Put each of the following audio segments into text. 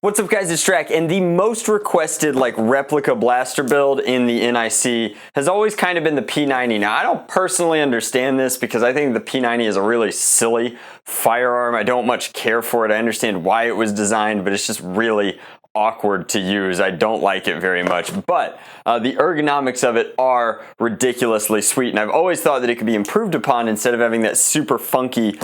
What's up guys, it's Drac, and the most requested like replica blaster build in the NIC has always kind of been the P90. Now I don't personally understand this because I think the P90 is a really silly firearm. I don't much care for it. I understand why it was designed, but it's just really awkward to use. I don't like it very much, but the ergonomics of it are ridiculously sweet, and I've always thought that it could be improved upon instead of having that super funky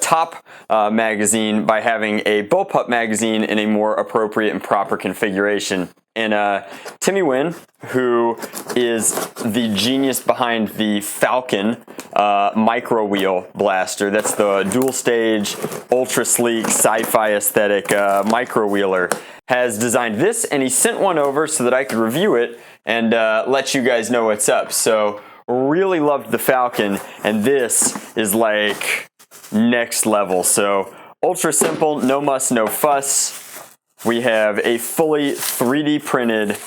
top magazine by having a bullpup magazine in a more appropriate and proper configuration. And Timmy Wynn, who is the genius behind the Falcon micro wheel blaster, that's the dual stage, ultra sleek, sci-fi aesthetic micro wheeler, has designed this, and he sent one over so that I could review it and let you guys know what's up. So really loved the Falcon, and this is like next level. So ultra simple, no muss, no fuss. We have a fully 3D printed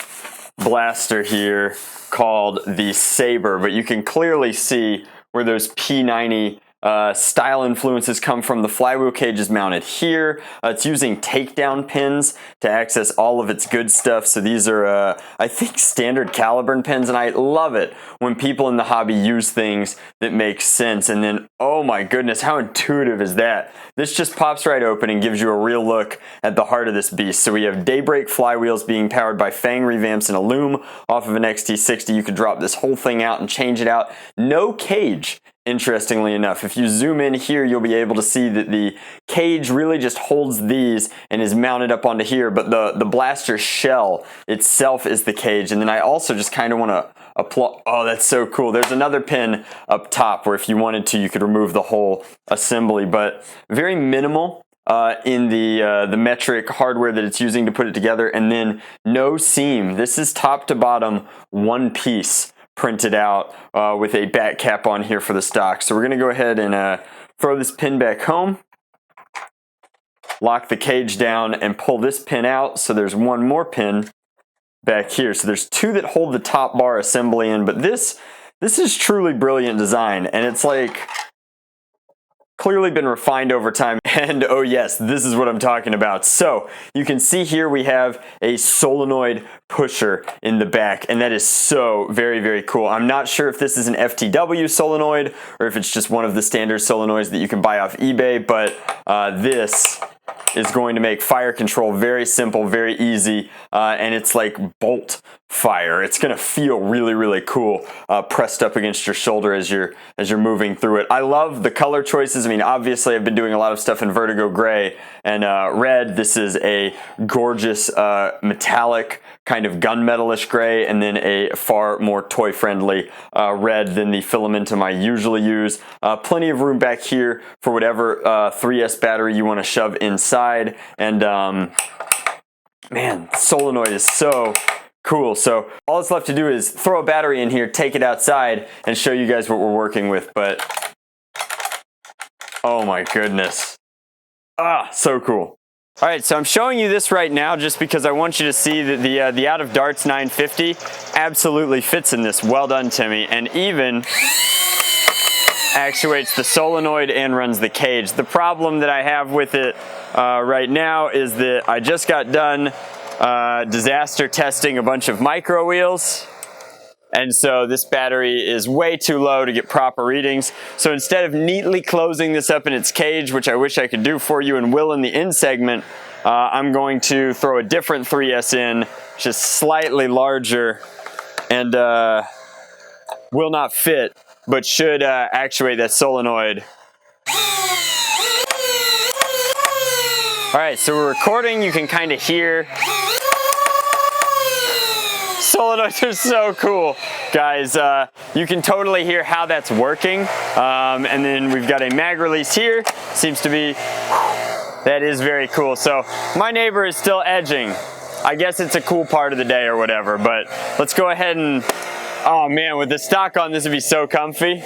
blaster here called the Saber, but you can clearly see where those P90 style influences come from. The flywheel cage is mounted here. It's using takedown pins to access all of its good stuff. So these are, I think, standard caliber pins, and I love it when people in the hobby use things that make sense. And then, oh my goodness, how intuitive is that? This just pops right open and gives you a real look at the heart of this beast. So we have Daybreak flywheels being powered by Fang revamps and a loom off of an XT60. You could drop this whole thing out and change it out. No cage. Interestingly enough, if you zoom in here, you'll be able to see that the cage really just holds these and is mounted up onto here, but the blaster shell itself is the cage. And then I also just kind of want to applaud. Oh, that's so cool. There's another pin up top where if you wanted to, you could remove the whole assembly, but very minimal in the metric hardware that it's using to put it together. And then no seam. This is top to bottom, one piece printed out with a back cap on here for the stock. So we're going to go ahead and throw this pin back home, lock the cage down, and pull this pin out. So there's one more pin back here. So there's two that hold the top bar assembly in, but this is truly brilliant design, and it's like clearly been refined over time. And oh yes, this is what I'm talking about. So you can see here we have a solenoid pusher in the back, and that is so very, very cool. I'm not sure if this is an FTW solenoid or if it's just one of the standard solenoids that you can buy off eBay, but this is going to make fire control very simple, very easy, and it's like bolt fire. It's going to feel really, really cool pressed up against your shoulder as you're moving through it. I love the color choices. I mean, obviously I've been doing a lot of stuff in Vertigo Gray and red. This is a gorgeous metallic kind of gunmetalish gray, and then a far more toy-friendly red than the Filamentum I usually use. Plenty of room back here for whatever 3S battery you want to shove inside, and man, solenoid is so cool. So all that's left to do is throw a battery in here, take it outside, and show you guys what we're working with. But oh my goodness, so cool. All right, so I'm showing you this right now just because I want you to see that the Out of Darts 950 absolutely fits in this. Well done, Timmy. And even actuates the solenoid and runs the cage. The problem that I have with it right now is that I just got done disaster testing a bunch of micro wheels. And so this battery is way too low to get proper readings. So instead of neatly closing this up in its cage, which I wish I could do for you and will in the in segment, I'm going to throw a different 3S in, just slightly larger, and will not fit, but should actuate that solenoid. All right, so we're recording. You can kind of hear. Solenoids are so cool, guys. You can totally hear how that's working. And then we've got a mag release here. Seems to be, that is very cool. So my neighbor is still edging. I guess it's a cool part of the day or whatever, but let's go ahead and, oh man, with the stock on, this would be so comfy.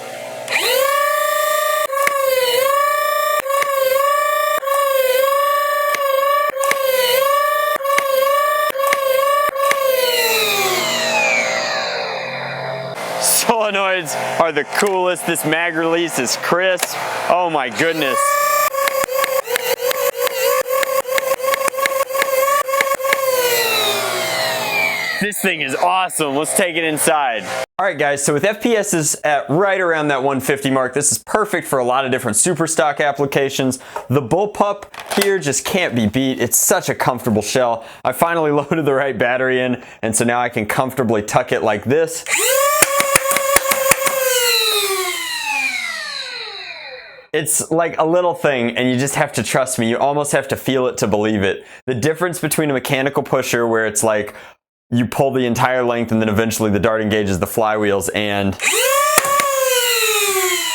Solenoids are the coolest. This mag release is crisp. Oh my goodness. This thing is awesome. Let's take it inside. All right, guys, so with FPSs at right around that 150 mark, this is perfect for a lot of different super stock applications. The bullpup here just can't be beat. It's such a comfortable shell. I finally loaded the right battery in, and so now I can comfortably tuck it like this. It's like a little thing, and you just have to trust me. You almost have to feel it to believe it. The difference between a mechanical pusher where it's like you pull the entire length and then eventually the dart engages the flywheels, and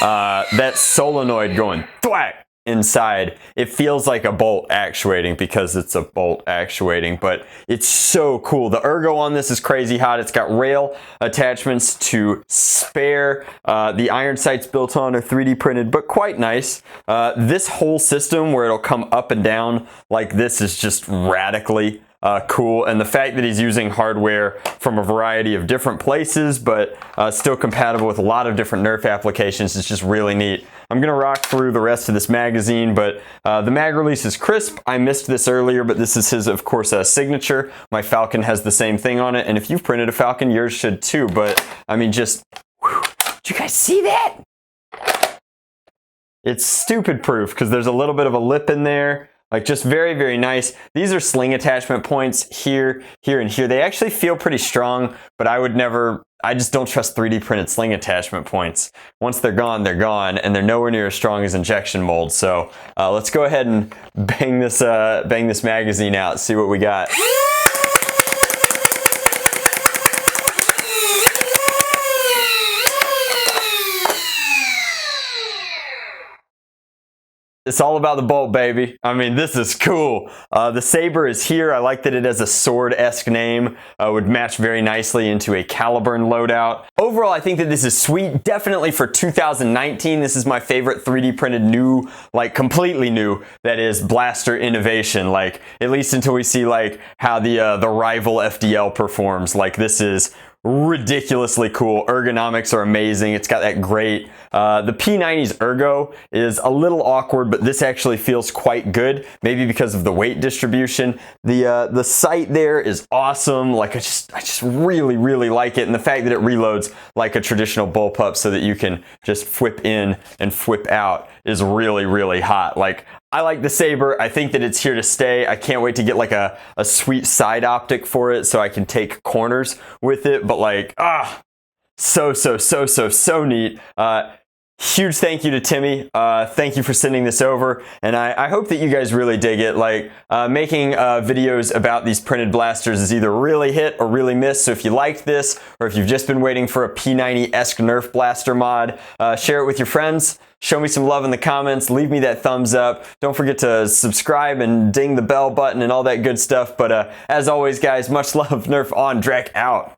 that solenoid going thwack inside, it feels like a bolt actuating because it's a bolt actuating, but it's so cool. The ergo on this is crazy hot. It's got rail attachments to spare. The iron sights built on are 3D printed, but quite nice. This whole system where it'll come up and down like this is just radically cool, and the fact that he's using hardware from a variety of different places but still compatible with a lot of different Nerf applications is just really neat. I'm gonna rock through the rest of this magazine, but the mag release is crisp. I missed this earlier, but this is his, of course, signature. My Falcon has the same thing on it, and if you've printed a Falcon, yours should too, but I mean, just, whew, did you guys see that? It's stupid proof because there's a little bit of a lip in there. Like, just very, very nice. These are sling attachment points here, here, and here. They actually feel pretty strong, but I just don't trust 3D printed sling attachment points. Once they're gone, and they're nowhere near as strong as injection mold. So let's go ahead and bang this magazine out, see what we got. It's all about the bolt, baby. I mean, this is cool. The saber is here. I like that it has a sword-esque name. Would match very nicely into a Caliburn loadout. Overall, I think that this is sweet. Definitely for 2019, this is my favorite 3D printed new, like completely new, that is, blaster innovation. Like, at least until we see like how the rival FDL performs. Like, this is ridiculously cool. Ergonomics are amazing. It's got that great, the P90's ergo is a little awkward, but this actually feels quite good, maybe because of the weight distribution. The sight there is awesome. Like, I just really, really like it, and the fact that it reloads like a traditional bullpup so that you can just flip in and flip out is really, really hot. Like, I like the saber. I think that it's here to stay. I can't wait to get like a sweet side optic for it so I can take corners with it. But like, so neat. Huge thank you to Timmy. Thank you for sending this over, and I hope that you guys really dig it. Like, making videos about these printed blasters is either really hit or really miss. So if you liked this, or if you've just been waiting for a P90-esque Nerf blaster mod, share it with your friends. Show me some love in the comments. Leave me that thumbs up. Don't forget to subscribe and ding the bell button and all that good stuff. But as always, guys, much love. Nerf on, Drac out.